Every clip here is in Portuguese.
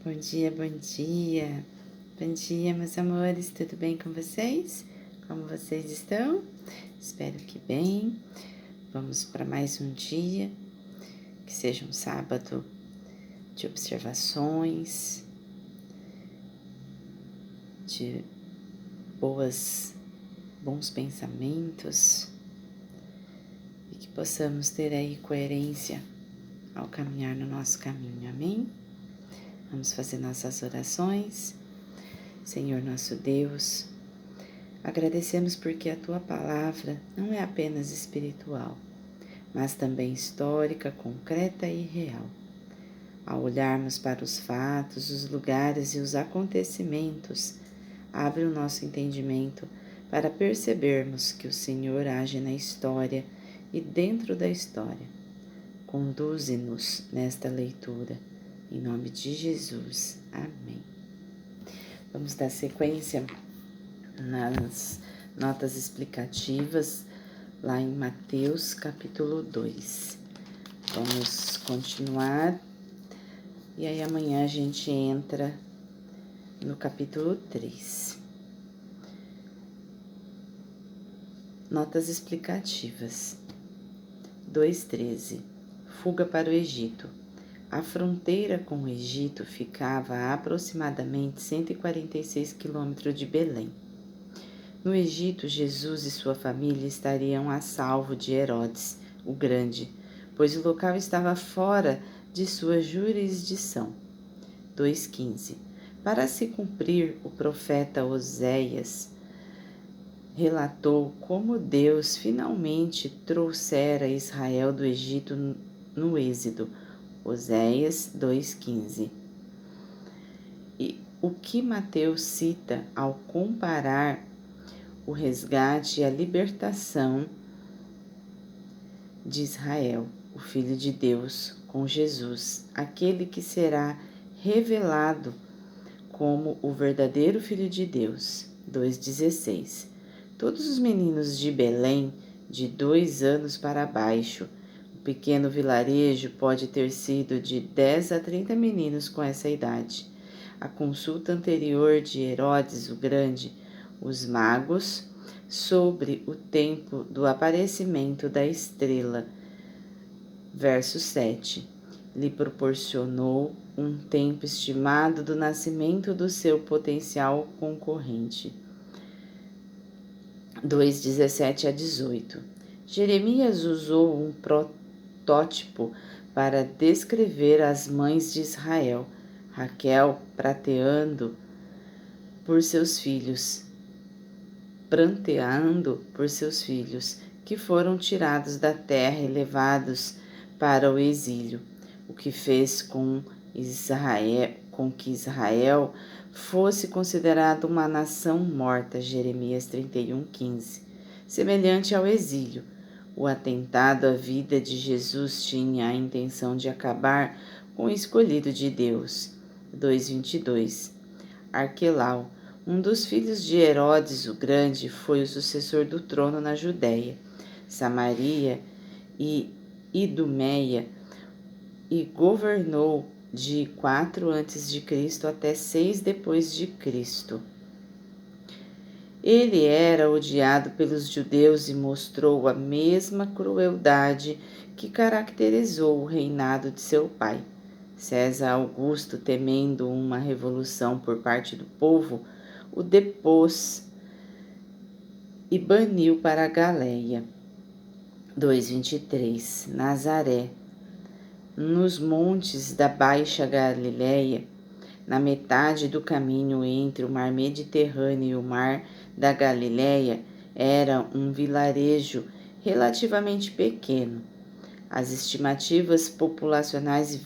Bom dia, bom dia. Bom dia, meus amores, tudo bem com vocês? Como vocês estão? Espero que bem. Vamos para mais um dia, que seja um sábado de observações, de bons pensamentos e que possamos ter aí coerência ao caminhar no nosso caminho, amém? Vamos fazer nossas orações. Senhor nosso Deus, agradecemos porque a Tua palavra não é apenas espiritual, mas também histórica, concreta e real. Ao olharmos para os fatos, os lugares e os acontecimentos, abre o nosso entendimento para percebermos que o Senhor age na história e dentro da história. Conduze-nos nesta leitura. Em nome de Jesus. Amém. Vamos dar sequência nas notas explicativas lá em Mateus capítulo 2. Vamos continuar e aí amanhã a gente entra no capítulo 3. Notas explicativas. 2:13. Fuga para o Egito. A fronteira com o Egito ficava a aproximadamente 146 quilômetros de Belém. No Egito, Jesus e sua família estariam a salvo de Herodes, o Grande, pois o local estava fora de sua jurisdição. 2:15. Para se cumprir, o profeta Oséias relatou como Deus finalmente trouxera Israel do Egito no Êxodo. Oséias 2:15. E o que Mateus cita ao comparar o resgate e a libertação de Israel, o Filho de Deus, com Jesus, aquele que será revelado como o verdadeiro Filho de Deus. 2:16. Todos os meninos de Belém, de 2 anos para baixo, pequeno vilarejo pode ter sido de 10 a 30 meninos com essa idade. A consulta anterior de Herodes o Grande, os magos, sobre o tempo do aparecimento da estrela, verso 7, lhe proporcionou um tempo estimado do nascimento do seu potencial concorrente. 2:17 a 18. Jeremias usou um protótipo para descrever as mães de Israel, Raquel pranteando por seus filhos, que foram tirados da terra e levados para o exílio, o que fez com que Israel fosse considerado uma nação morta, Jeremias 31:15, semelhante ao exílio. O atentado à vida de Jesus tinha a intenção de acabar com o escolhido de Deus. 2:22. Arquelau, um dos filhos de Herodes o Grande, foi o sucessor do trono na Judéia, Samaria e Idumeia e governou de 4 a.C. até 6 depois de Cristo. Ele era odiado pelos judeus e mostrou a mesma crueldade que caracterizou o reinado de seu pai. César Augusto, temendo uma revolução por parte do povo, o depôs e baniu para a Galileia. 2:23. Nazaré. Nos montes da Baixa Galileia, na metade do caminho entre o mar Mediterrâneo e o mar da Galileia, era um vilarejo relativamente pequeno. As estimativas populacionais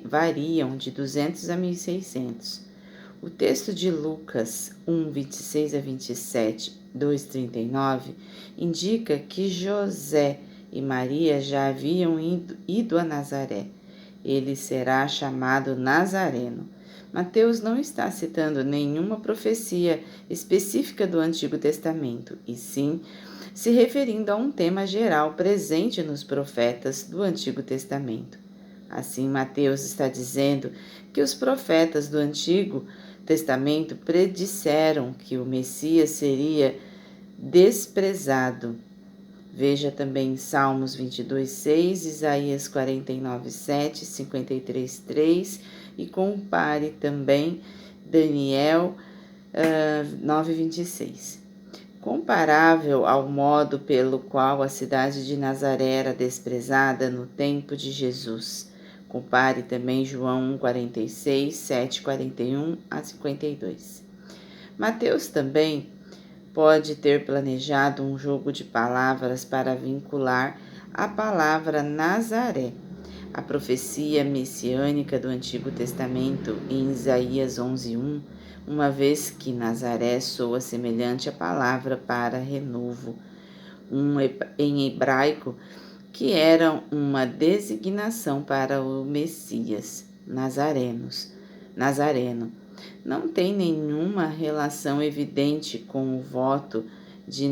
variam de 200 a 1.600. O texto de Lucas 1:26 a 27, 2:39, indica que José e Maria já haviam ido a Nazaré. Ele será chamado Nazareno. Mateus não está citando nenhuma profecia específica do Antigo Testamento, e sim se referindo a um tema geral presente nos profetas do Antigo Testamento. Assim, Mateus está dizendo que os profetas do Antigo Testamento predisseram que o Messias seria desprezado. Veja também Salmos 22:6, Isaías 49:7, 53:3 e compare também Daniel 9:26. Comparável ao modo pelo qual a cidade de Nazaré era desprezada no tempo de Jesus. Compare também João 1:46, 7:41 a 52. Mateus também pode ter planejado um jogo de palavras para vincular a palavra Nazaré, a profecia messiânica do Antigo Testamento em Isaías 11:1, uma vez que Nazaré soa semelhante à palavra para renovo, em hebraico, que era uma designação para o Messias, Nazareno. Não tem nenhuma relação evidente com o voto de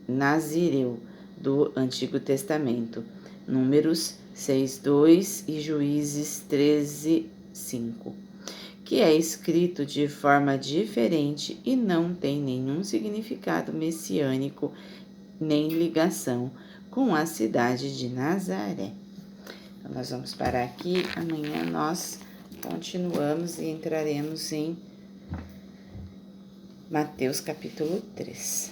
Nazireu do Antigo Testamento, Números 6:2 e Juízes 13:5, que é escrito de forma diferente e não tem nenhum significado messiânico nem ligação com a cidade de Nazaré. Então, nós vamos parar aqui. Amanhã nós continuamos e entraremos em Mateus capítulo 3.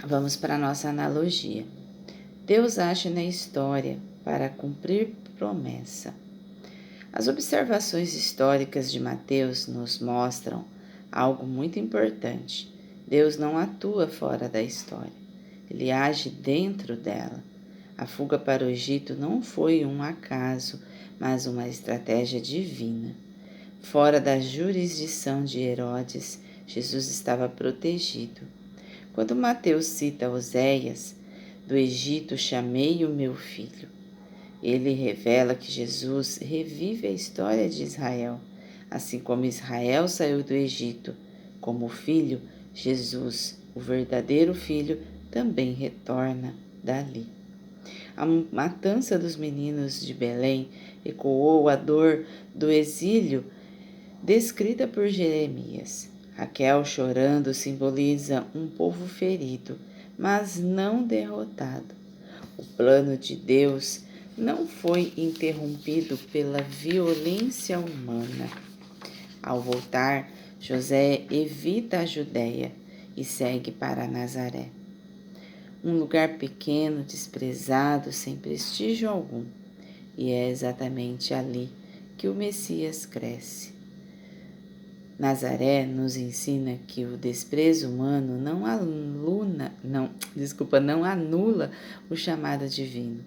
Vamos para a nossa analogia. Deus age na história para cumprir promessa. As observações históricas de Mateus nos mostram algo muito importante. Deus não atua fora da história, ele age dentro dela. A fuga para o Egito não foi um acaso, mas uma estratégia divina. Fora da jurisdição de Herodes, Jesus estava protegido. Quando Mateus cita Oséias, do Egito chamei o meu filho, ele revela que Jesus revive a história de Israel. Assim como Israel saiu do Egito como filho, Jesus, o verdadeiro filho, também retorna dali. A matança dos meninos de Belém ecoou a dor do exílio descrita por Jeremias. Raquel chorando simboliza um povo ferido, mas não derrotado. O plano de Deus não foi interrompido pela violência humana. Ao voltar, José evita a Judéia e segue para Nazaré, um lugar pequeno, desprezado, sem prestígio algum. E é exatamente ali que o Messias cresce. Nazaré nos ensina que o desprezo humano não anula o chamado divino.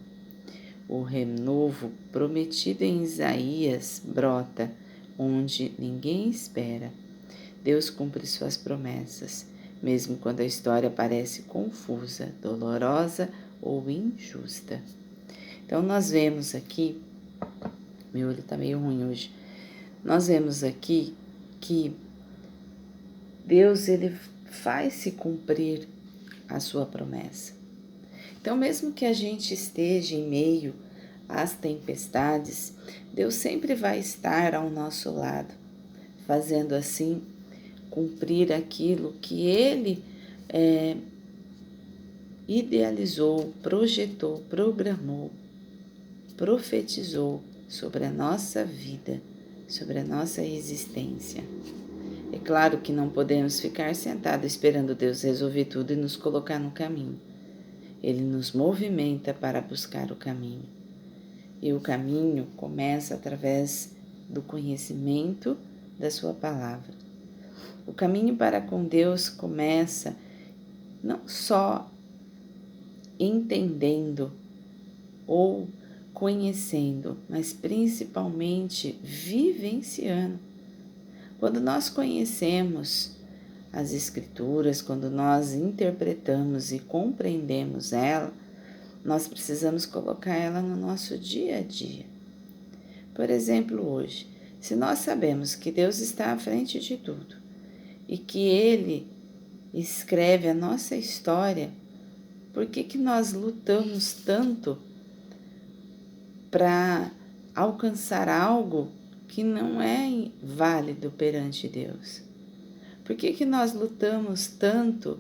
O renovo prometido em Isaías brota onde ninguém espera. Deus cumpre suas promessas, mesmo quando a história parece confusa, dolorosa ou injusta. Então nós vemos aqui, meu olho está meio ruim hoje, nós vemos aqui que Deus ele faz se cumprir a sua promessa. Então, mesmo que a gente esteja em meio às tempestades, Deus sempre vai estar ao nosso lado, fazendo assim cumprir aquilo que Ele idealizou, projetou, programou, profetizou sobre a nossa vida, sobre a nossa existência. É claro que não podemos ficar sentados esperando Deus resolver tudo e nos colocar no caminho. Ele nos movimenta para buscar o caminho. E o caminho começa através do conhecimento da sua palavra. O caminho para com Deus começa não só entendendo ou conhecendo, mas principalmente vivenciando. Quando nós conhecemos as Escrituras, quando nós interpretamos e compreendemos ela, nós precisamos colocar ela no nosso dia a dia. Por exemplo, hoje, se nós sabemos que Deus está à frente de tudo e que Ele escreve a nossa história, por que nós lutamos tanto para alcançar algo que não é válido perante Deus? Por que nós lutamos tanto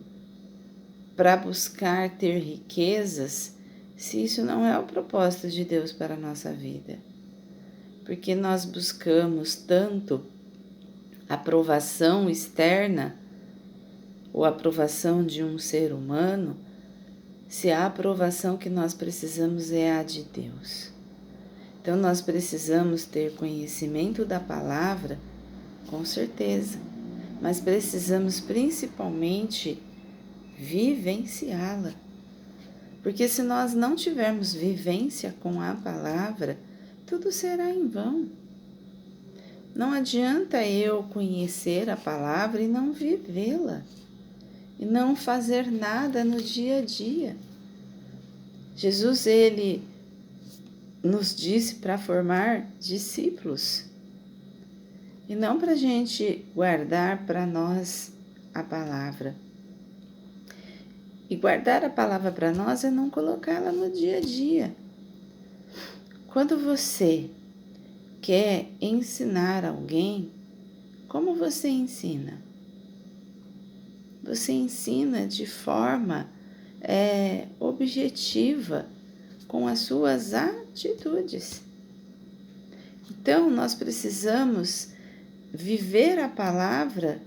para buscar ter riquezas se isso não é o propósito de Deus para a nossa vida? Por que nós buscamos tanto aprovação externa ou aprovação de um ser humano, se a aprovação que nós precisamos é a de Deus? Então nós precisamos ter conhecimento da palavra, com certeza, mas precisamos principalmente vivenciá-la. Porque se nós não tivermos vivência com a palavra, tudo será em vão. Não adianta eu conhecer a palavra e não vivê-la, e não fazer nada no dia a dia. Jesus, ele nos disse para formar discípulos, e não para a gente guardar para nós a palavra. E guardar a palavra para nós é não colocá-la no dia a dia. Quando você quer ensinar alguém, como você ensina? Você ensina de forma objetiva, com as suas atitudes. Então, nós precisamos viver a palavra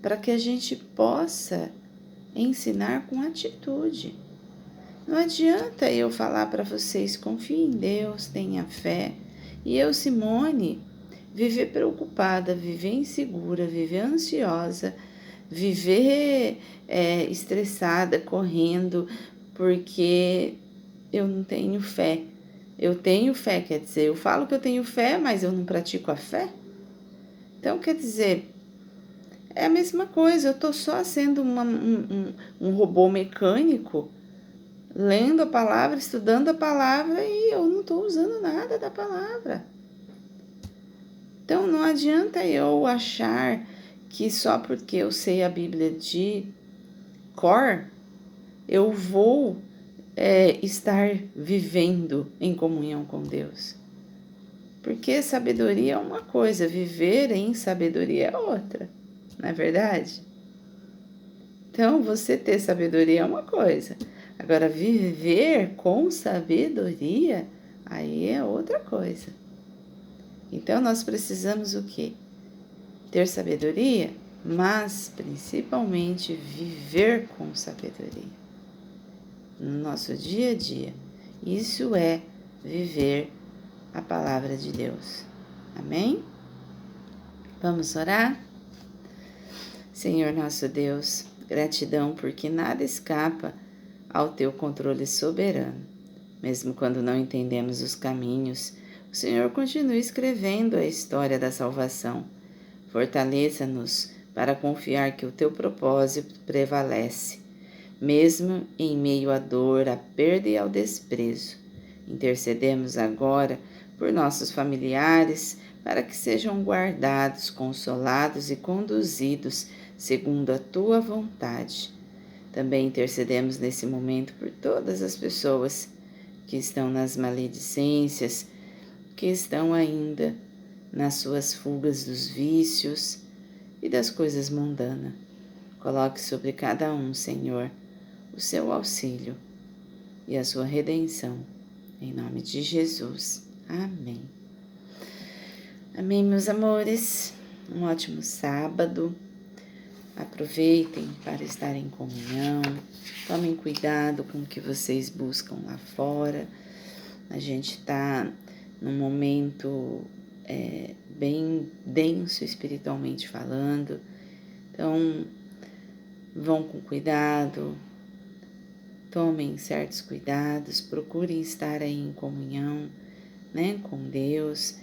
para que a gente possa ensinar com atitude. Não adianta eu falar para vocês, confie em Deus, tenha fé, e eu, Simone, viver preocupada, viver insegura, viver ansiosa, viver estressada, correndo, porque eu não tenho fé. Eu tenho fé, quer dizer, eu falo que eu tenho fé, mas eu não pratico a fé? Então, quer dizer, é a mesma coisa, eu estou só sendo um robô mecânico, lendo a palavra, estudando a palavra, e eu não estou usando nada da palavra. Então, não adianta eu achar que só porque eu sei a Bíblia de cor, eu vou estar vivendo em comunhão com Deus. Porque sabedoria é uma coisa, viver em sabedoria é outra, não é verdade? Então, você ter sabedoria é uma coisa. Agora, viver com sabedoria, aí é outra coisa. Então, nós precisamos o quê? Ter sabedoria, mas principalmente viver com sabedoria no nosso dia a dia. Isso é viver a palavra de Deus. Amém? Vamos orar? Senhor nosso Deus, gratidão porque nada escapa ao teu controle soberano. Mesmo quando não entendemos os caminhos, o Senhor continua escrevendo a história da salvação. Fortaleça-nos para confiar que o teu propósito prevalece, mesmo em meio à dor, à perda e ao desprezo. Intercedemos agora por nossos familiares, para que sejam guardados, consolados e conduzidos segundo a tua vontade. Também intercedemos nesse momento por todas as pessoas que estão nas maledicências, que estão ainda nas suas fugas dos vícios e das coisas mundanas. Coloque sobre cada um, Senhor, o seu auxílio e a sua redenção. Em nome de Jesus. Amém. Amém, meus amores. Um ótimo sábado. Aproveitem para estar em comunhão. Tomem cuidado com o que vocês buscam lá fora. A gente está num momento bem denso espiritualmente falando. Então, vão com cuidado. Tomem certos cuidados, procurem estar aí em comunhão, né, com Deus.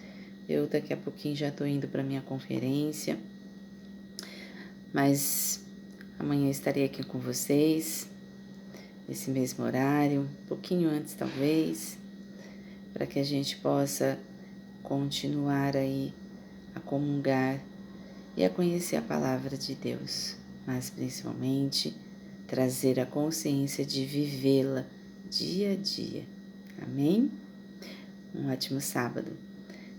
Eu daqui a pouquinho já estou indo para minha conferência, mas amanhã estarei aqui com vocês, nesse mesmo horário, um pouquinho antes talvez, para que a gente possa continuar aí a comungar e a conhecer a palavra de Deus, mas principalmente trazer a consciência de vivê-la dia a dia. Amém? um ótimo sábado.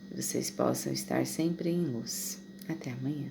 Que vocês possam estar sempre em luz. Até amanhã.